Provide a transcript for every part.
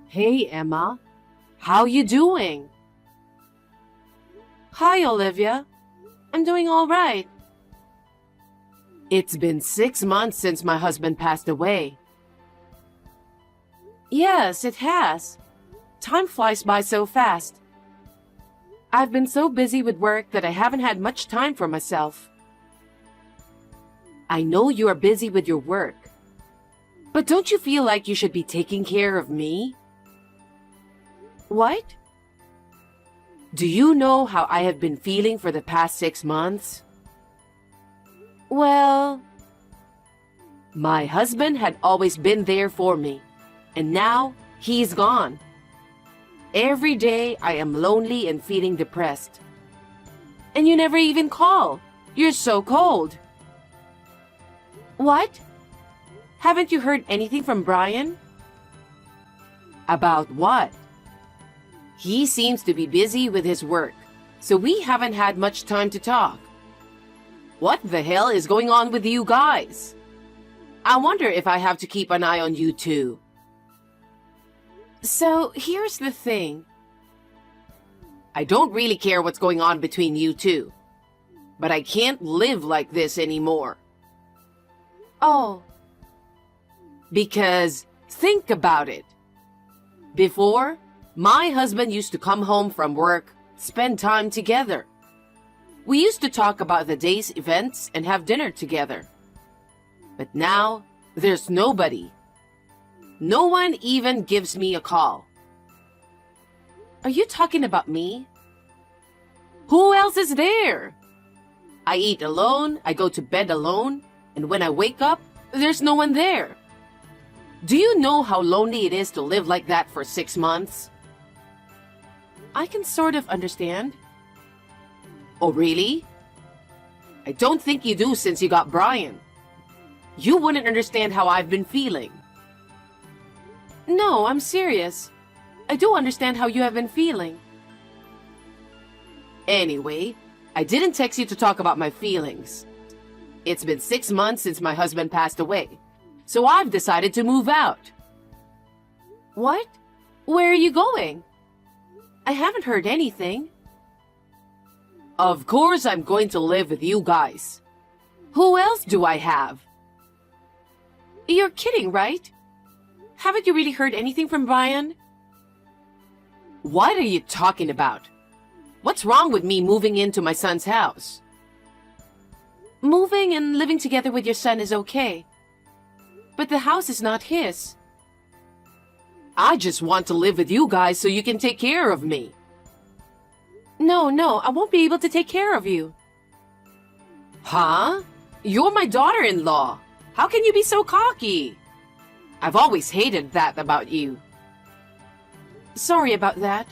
Hey, Emma. How you doing? Hi, Olivia. I'm doing all right. It's been 6 months since my husband passed away. Yes, it has. Time flies by so fast. I've been so busy with work that I haven't had much time for myself. I know you are busy with your work, but don't you feel like you should be taking care of me? What? Do you know how I have been feeling for the past 6 months? Well, my husband had always been there for me, and now he's gone. Every day I am lonely and feeling depressed. And you never even call. You're so cold. What? Haven't you heard anything from Brian? About what? He seems to be busy with his work, so we haven't had much time to talk. What the hell is going on with you guys? I wonder if I have to keep an eye on you too. So here's the thing. I don't really care what's going on between you two, but I can't live like this anymore. Oh. Because think about it. Before, my husband used to come home from work, spend time together. We used to talk about the day's events and have dinner together. But now, there's nobody. No one even gives me a call. Are you talking about me? Who else is there? I eat alone, I go to bed alone, and when I wake up, there's no one there. Do you know how lonely it is to live like that for 6 months? I can sort of understand. Oh, really? I don't think you do since you got Brian. You wouldn't understand how I've been feeling. No, I'm serious. I do understand how you have been feeling. Anyway, I didn't text you to talk about my feelings. It's been 6 months since my husband passed away, so I've decided to move out. What? Where are you going? I haven't heard anything. Of course I'm going to live with you guys. Who else do I have? You're kidding, right? Haven't you really heard anything from Brian? What are you talking about? What's wrong with me moving into my son's house? Moving and living together with your son is okay. But the house is not his. I just want to live with you guys so you can take care of me. No, I won't be able to take care of you. Huh? You're my daughter-in-law. How can you be so cocky? I've always hated that about you. Sorry about that.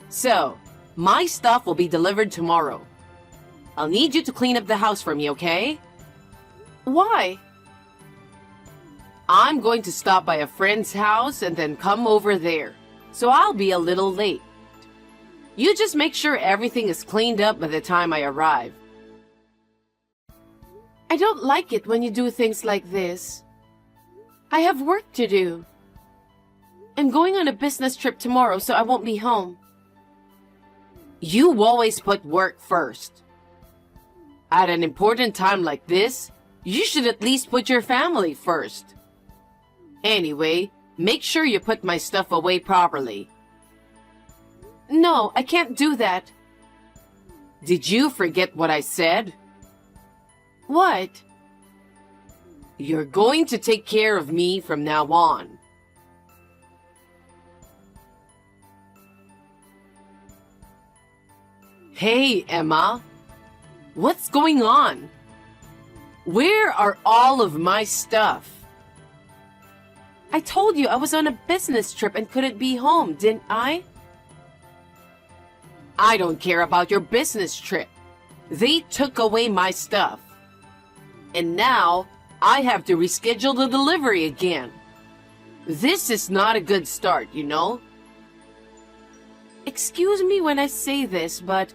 So, my stuff will be delivered tomorrow. I'll need you to clean up the house for me, okay? Why? I'm going to stop by a friend's house and then come over there, so I'll be a little late. You just make sure everything is cleaned up by the time I arrive. I don't like it when you do things like this. I have work to do. I'm going on a business trip tomorrow, so I won't be home. You always put work first. At an important time like this, you should at least put your family first. Anyway, make sure you put my stuff away properly. No, I can't do that. Did you forget what I said? What? You're going to take care of me from now on. Hey, Emma. What's going on? Where are all of my stuff? I told you I was on a business trip and couldn't be home, didn't I? I don't care about your business trip. They took away my stuff. And now, I have to reschedule the delivery again. This is not a good start, you know? Excuse me when I say this, but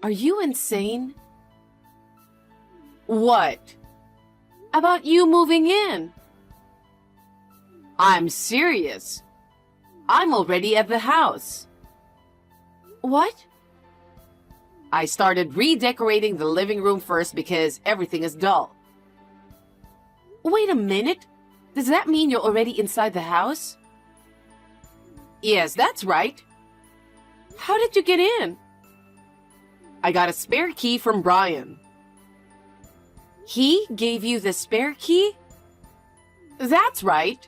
are you insane? What? About you moving in. I'm serious. I'm already at the house. What? I started redecorating the living room first because everything is dull. Wait a minute. Does that mean you're already inside the house? Yes, that's right. How did you get in? I got a spare key from Brian. He gave you the spare key? That's right.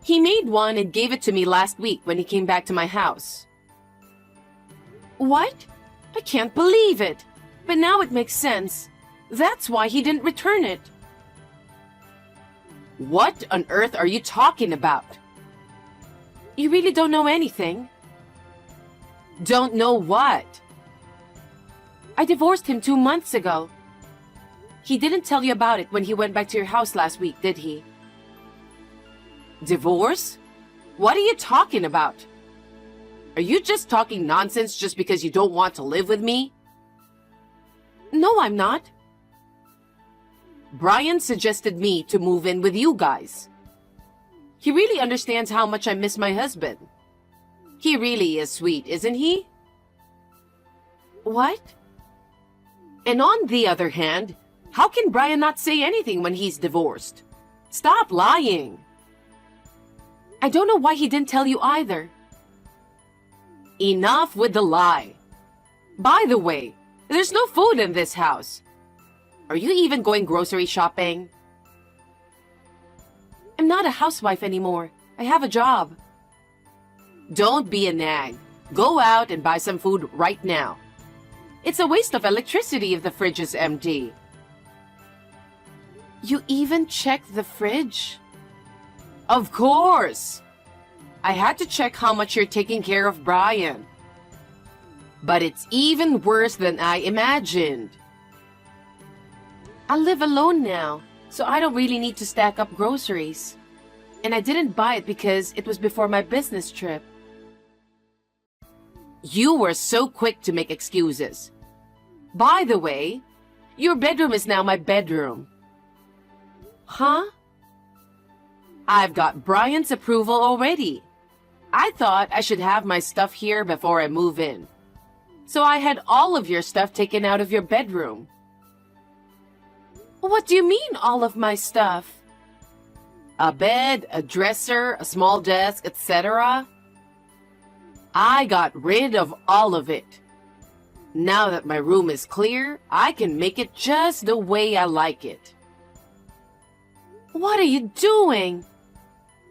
He made one and gave it to me last week when he came back to my house. What? I can't believe it. But now it makes sense. That's why he didn't return it. What on earth are you talking about? You really don't know anything? Don't know what? I divorced him 2 months ago. He didn't tell you about it when he went back to your house last week, did he? Divorce? What are you talking about? Are you just talking nonsense just because you don't want to live with me? No, I'm not. Brian suggested me to move in with you guys. He really understands how much I miss my husband. He really is sweet, isn't he? What? And on the other hand, how can Brian not say anything when he's divorced? Stop lying. I don't know why he didn't tell you either. Enough with the lie. By the way, there's no food in this house. Are you even going grocery shopping? I'm not a housewife anymore. I have a job. Don't be a nag. Go out and buy some food right now. It's a waste of electricity if the fridge is empty. You even checked the fridge? Of course! I had to check how much you're taking care of Brian. But it's even worse than I imagined. I live alone now, so I don't really need to stack up groceries. And I didn't buy it because it was before my business trip. You were so quick to make excuses. By the way, your bedroom is now my bedroom. Huh? I've got Brian's approval already. I thought I should have my stuff here before I move in. So I had all of your stuff taken out of your bedroom. What do you mean, all of my stuff? A bed, a dresser, a small desk, etc. I got rid of all of it. Now that my room is clear, I can make it just the way I like it. What are you doing?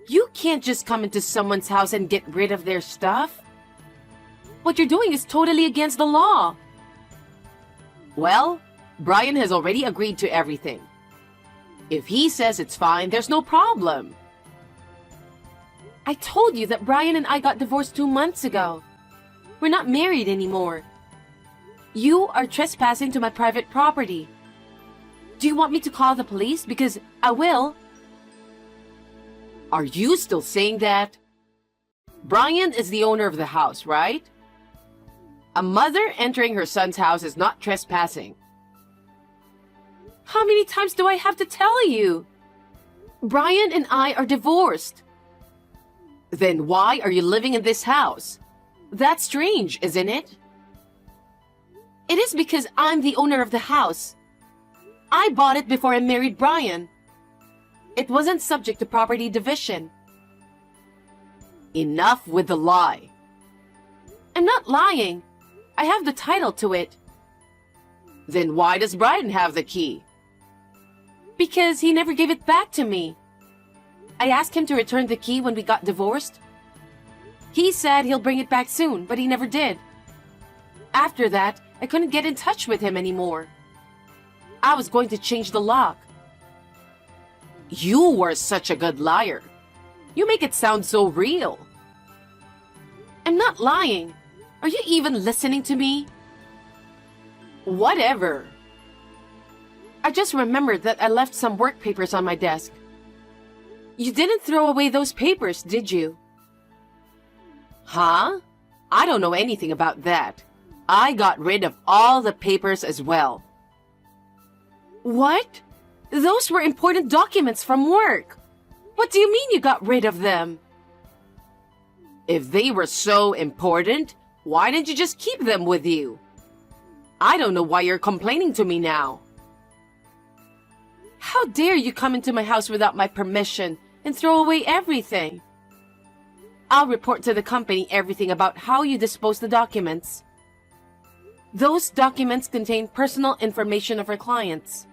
You can't just come into someone's house and get rid of their stuff. What you're doing is totally against the law. Well, Brian has already agreed to everything. If he says it's fine, there's no problem. I told you that Brian and I got divorced 2 months ago. We're not married anymore. You are trespassing to my private property. Do you want me to call the police? Because I will. Are you still saying that? Brian is the owner of the house, right? A mother entering her son's house is not trespassing. How many times do I have to tell you? Brian and I are divorced. Then why are you living in this house? That's strange, isn't it? It is because I'm the owner of the house. I bought it before I married Brian. It wasn't subject to property division. Enough with the lie. I'm not lying. I have the title to it. Then why does Brian have the key? Because he never gave it back to me. I asked him to return the key when we got divorced. He said he'll bring it back soon, but he never did. After that, I couldn't get in touch with him anymore. I was going to change the lock. You were such a good liar. You make it sound so real. I'm not lying. Are you even listening to me? Whatever. I just remembered that I left some work papers on my desk. You didn't throw away those papers, did you? Huh? I don't know anything about that. I got rid of all the papers as well. What? Those were important documents from work. What do you mean you got rid of them? If they were so important, why didn't you just keep them with you? I don't know why you're complaining to me now. How dare you come into my house without my permission and throw away everything? I'll report to the company everything about how you dispose the documents. Those documents contain personal information of our clients.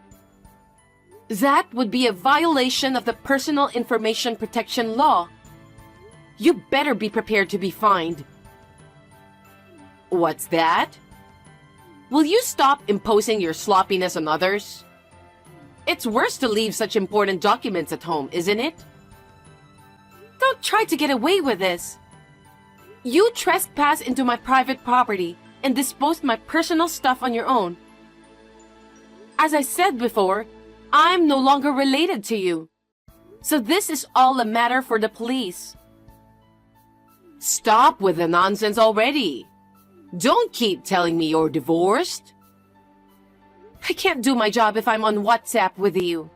That would be a violation of the Personal Information Protection Law. You better be prepared to be fined. What's that? Will you stop imposing your sloppiness on others? It's worse to leave such important documents at home, isn't it? Don't try to get away with this. You trespassed into my private property and disposed my personal stuff on your own. As I said before, I'm no longer related to you. So this is all a matter for the police. Stop with the nonsense already. Don't keep telling me you're divorced. I can't do my job if I'm on WhatsApp with you.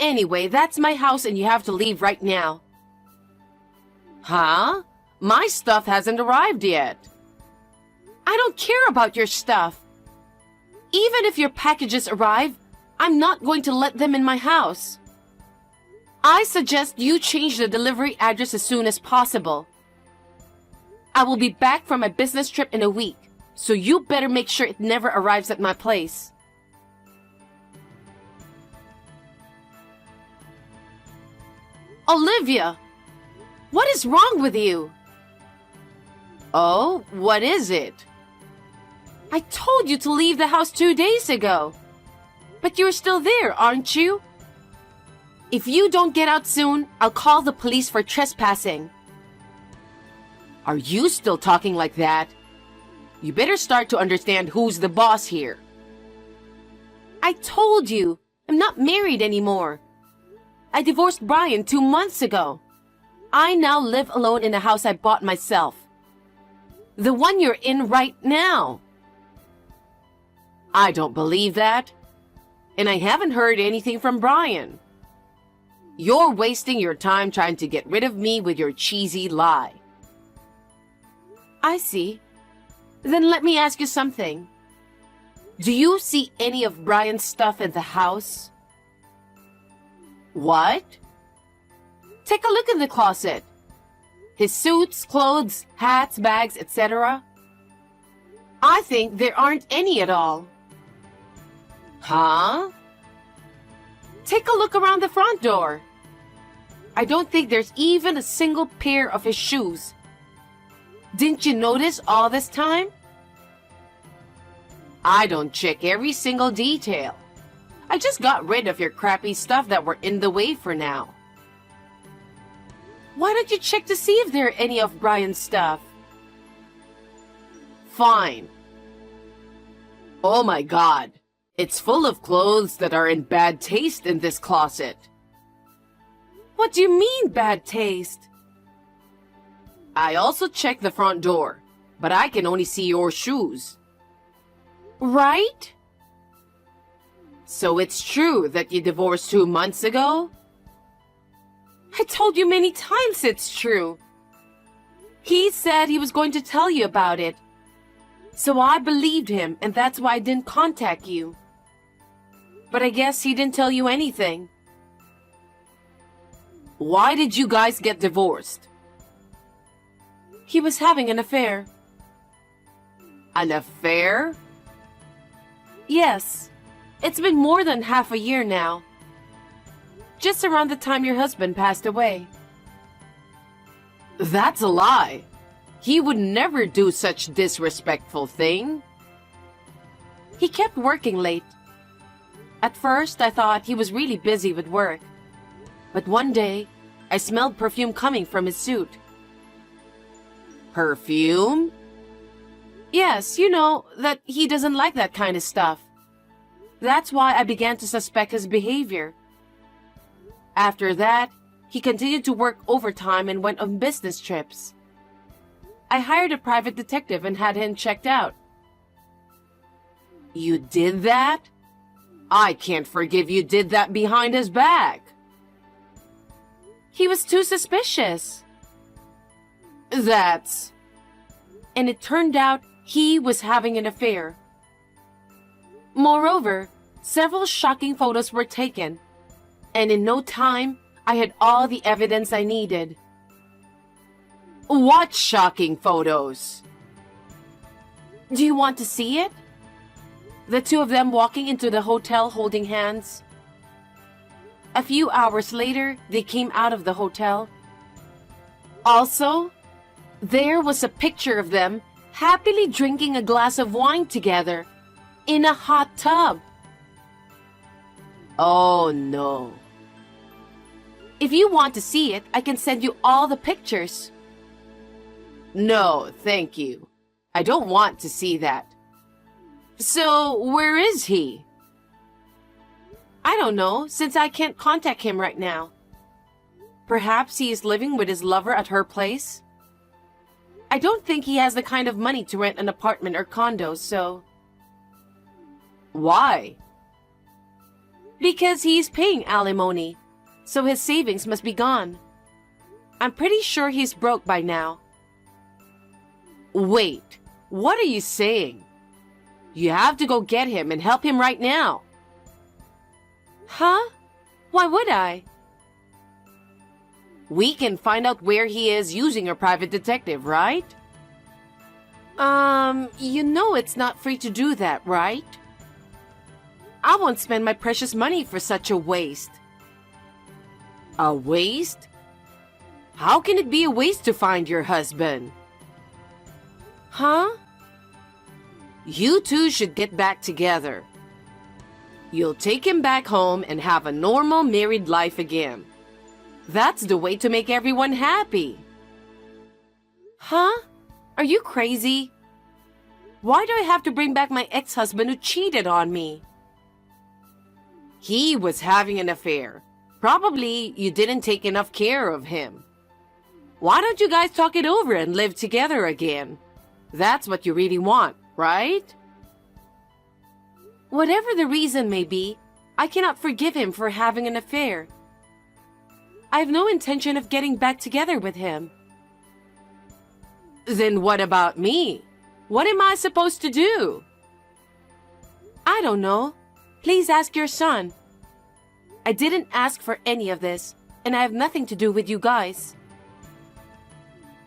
Anyway, that's my house and you have to leave right now. Huh? My stuff hasn't arrived yet. I don't care about your stuff. Even if your packages arrive, I'm not going to let them in my house. I suggest you change the delivery address as soon as possible. I will be back from my business trip in a week, so you better make sure it never arrives at my place. Olivia! What is wrong with you? Oh, what is it? I told you to leave the house 2 days ago. But you're still there, aren't you? If you don't get out soon, I'll call the police for trespassing. Are you still talking like that? You better start to understand who's the boss here. I told you, I'm not married anymore. I divorced Brian 2 months ago. I now live alone in a house I bought myself. The one you're in right now. I don't believe that. And I haven't heard anything from Brian. You're wasting your time trying to get rid of me with your cheesy lie. I see. Then let me ask you something. Do you see any of Brian's stuff in the house? What? Take a look in the closet. His suits, clothes, hats, bags, etc. I think there aren't any at all. Huh? Take a look around the front door. I don't think there's even a single pair of his shoes. Didn't you notice all this time? I don't check every single detail. I just got rid of your crappy stuff that were in the way for now. Why don't you check to see if there are any of Brian's stuff? Fine. Oh my God. It's full of clothes that are in bad taste in this closet. What do you mean, bad taste? I also checked the front door, but I can only see your shoes. Right? So it's true that you divorced 2 months ago? I told you many times it's true. He said he was going to tell you about it. So I believed him, and that's why I didn't contact you. But I guess he didn't tell you anything. Why did you guys get divorced? He was having an affair. An affair? Yes. It's been more than half a year now. Just around the time your husband passed away. That's a lie. He would never do such disrespectful thing. He kept working late. At first, I thought he was really busy with work. But one day, I smelled perfume coming from his suit. Perfume? Yes, you know, that he doesn't like that kind of stuff. That's why I began to suspect his behavior. After that, he continued to work overtime and went on business trips. I hired a private detective and had him checked out. You did that? I can't forgive you did that behind his back. He was too suspicious. That's... And it turned out he was having an affair. Moreover, several shocking photos were taken, and in no time, I had all the evidence I needed. What shocking photos? Do you want to see it? The two of them walking into the hotel holding hands. A few hours later, they came out of the hotel. Also, there was a picture of them happily drinking a glass of wine together in a hot tub. Oh no. If you want to see it, I can send you all the pictures. No, thank you. I don't want to see that. So, where is he? I don't know, since I can't contact him right now. Perhaps he is living with his lover at her place? I don't think he has the kind of money to rent an apartment or condo, so... Why? Because he's paying alimony, so his savings must be gone. I'm pretty sure he's broke by now. Wait, what are you saying? You have to go get him and help him right now. Huh? Why would I? We can find out where he is using a private detective, right? You know it's not free to do that, right? I won't spend my precious money for such a waste. A waste? How can it be a waste to find your husband? Huh? You two should get back together. You'll take him back home and have a normal married life again. That's the way to make everyone happy. Huh? Are you crazy? Why do I have to bring back my ex-husband who cheated on me? He was having an affair. Probably you didn't take enough care of him. Why don't you guys talk it over and live together again? That's what you really want, right? Whatever the reason may be, I cannot forgive him for having an affair. I have no intention of getting back together with him. Then what about me? What am I supposed to do? I don't know. Please ask your son. I didn't ask for any of this, and I have nothing to do with you guys.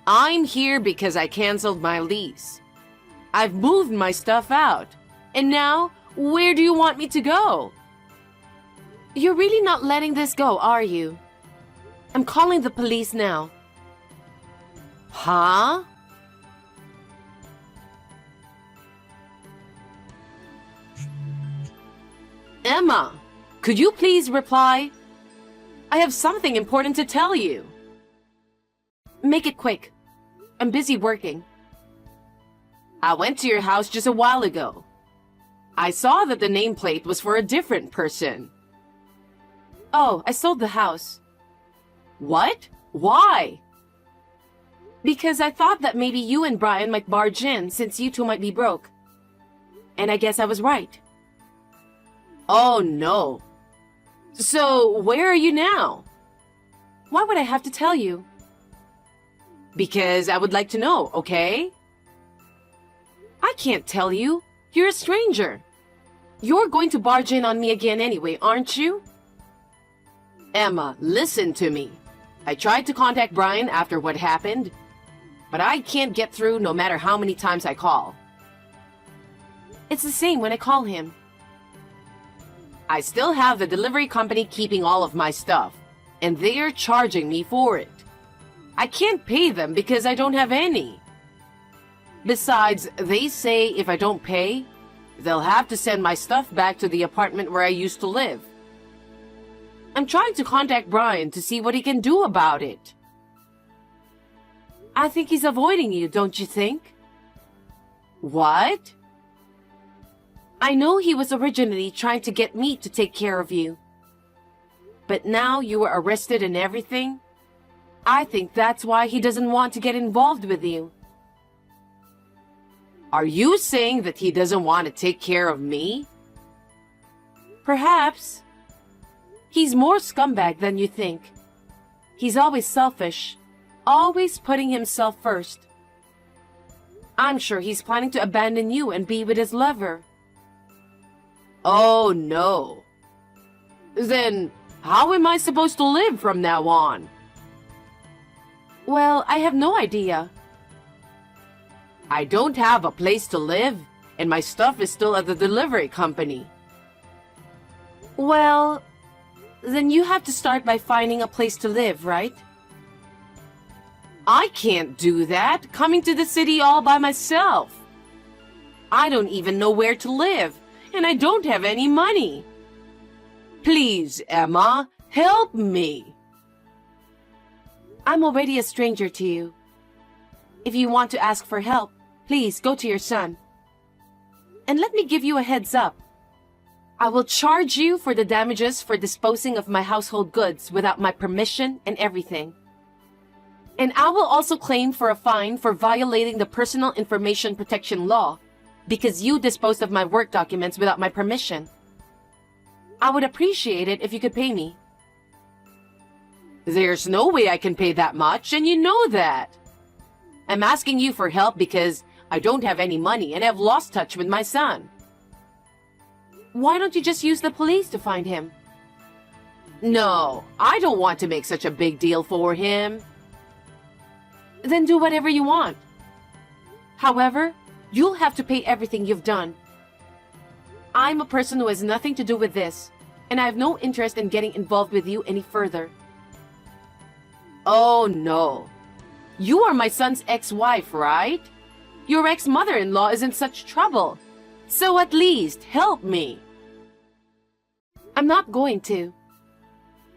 I'm here because I canceled my lease. I've moved my stuff out. And now, where do you want me to go? You're really not letting this go, are you? I'm calling the police now. Huh? Emma, could you please reply? I have something important to tell you. Make it quick. I'm busy working. I went to your house just a while ago. I saw that the nameplate was for a different person. Oh, I sold the house. What? Why? Because I thought that maybe you and Brian might barge in since you two might be broke. And I guess I was right. Oh no. So, where are you now? Why would I have to tell you? Because I would like to know, okay? I can't tell you. You're a stranger. You're going to barge in on me again anyway, aren't you? Emma, listen to me. I tried to contact Brian after what happened, but I can't get through no matter how many times I call. It's the same when I call him. I still have the delivery company keeping all of my stuff, and they're charging me for it. I can't pay them because I don't have any. Besides, they say if I don't pay, they'll have to send my stuff back to the apartment where I used to live. I'm trying to contact Brian to see what he can do about it. I think he's avoiding you, don't you think? What? I know he was originally trying to get me to take care of you. But now you were arrested and everything. I think that's why he doesn't want to get involved with you. Are you saying that he doesn't want to take care of me? Perhaps. He's more scumbag than you think. He's always selfish, always putting himself first. I'm sure he's planning to abandon you and be with his lover. Oh no. Then how am I supposed to live from now on? Well, I have no idea. I don't have a place to live, and my stuff is still at the delivery company. Well, then you have to start by finding a place to live, right? I can't do that, coming to the city all by myself. I don't even know where to live, and I don't have any money. Please, Emma, help me. I'm already a stranger to you. If you want to ask for help, please go to your son. And let me give you a heads up. I will charge you for the damages for disposing of my household goods without my permission and everything. And I will also claim for a fine for violating the Personal Information Protection Law because you disposed of my work documents without my permission. I would appreciate it if you could pay me. There's no way I can pay that much, and you know that. I'm asking you for help because I don't have any money and have lost touch with my son. Why don't you just use the police to find him? No, I don't want to make such a big deal for him. Then do whatever you want. However, you'll have to pay everything you've done. I'm a person who has nothing to do with this, and I have no interest in getting involved with you any further. Oh no. You are my son's ex-wife, right? Your ex-mother-in-law is in such trouble. So at least help me. I'm not going to.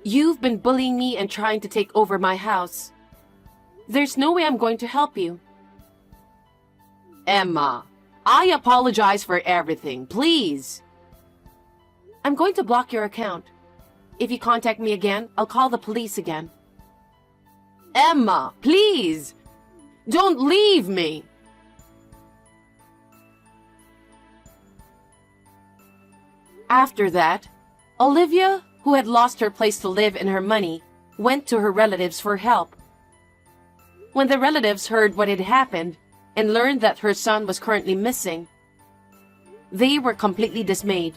You've been bullying me and trying to take over my house. There's no way I'm going to help you. Emma, I apologize for everything, please. I'm going to block your account. If you contact me again, I'll call the police again. Emma, please! Don't leave me! After that, Olivia, who had lost her place to live and her money, went to her relatives for help. When the relatives heard what had happened and learned that her son was currently missing, they were completely dismayed.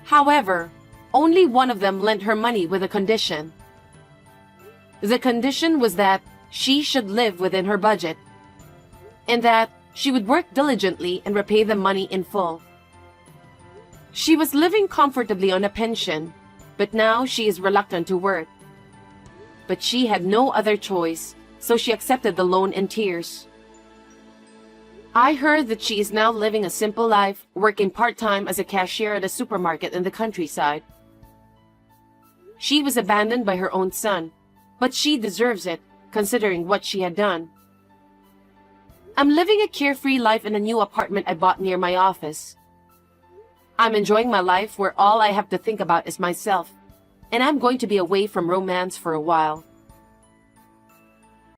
However, only one of them lent her money with a condition. The condition was that she should live within her budget, and that she would work diligently and repay the money in full. She was living comfortably on a pension, but now she is reluctant to work. But she had no other choice, so she accepted the loan in tears. I heard that she is now living a simple life, working part-time as a cashier at a supermarket in the countryside. She was abandoned by her own son, but she deserves it, considering what she had done. I'm living a carefree life in a new apartment I bought near my office. I'm enjoying my life where all I have to think about is myself, and I'm going to be away from romance for a while.